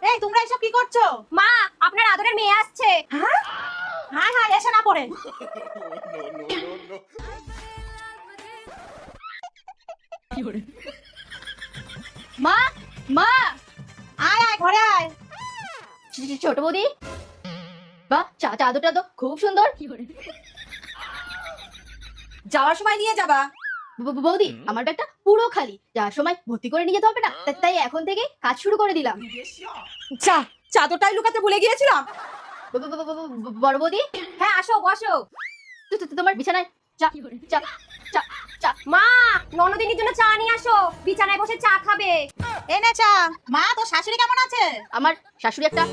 এই তোমরা এসব কি করছো? মা, আপনার আদরের মেয়ে আসছে। হ্যাঁ হ্যাঁ হ্যাঁ, এসে না পড়ে। মা, মা, আয় আয়, ঘরে আয়। ছোট বৌদি, বাহ, চাদরটা তো খুব সুন্দর। যাওয়ার সময় নিয়ে যাবা। বৌদি, আমার ব্যাগটা পুরো খালি, যাওয়ার সময় ভর্তি করে নিয়ে যেতে হবে না? তাই এখন থেকে কাজ শুরু করে দিলাম। যা, চাদরটাই লুকাতে ভুলে গিয়েছিলাম। বড় বৌদি, হ্যাঁ, আসো বসো। তোমার বিছানায় চা চা চা চা। মা, ননদিনীর জন্য চা নিয়ে আসো, বিছানায় বসে চা খাবে। এনে চা। মা, তোর শাশুড়ি কেমন আছে? আমার শাশুড়ি একটা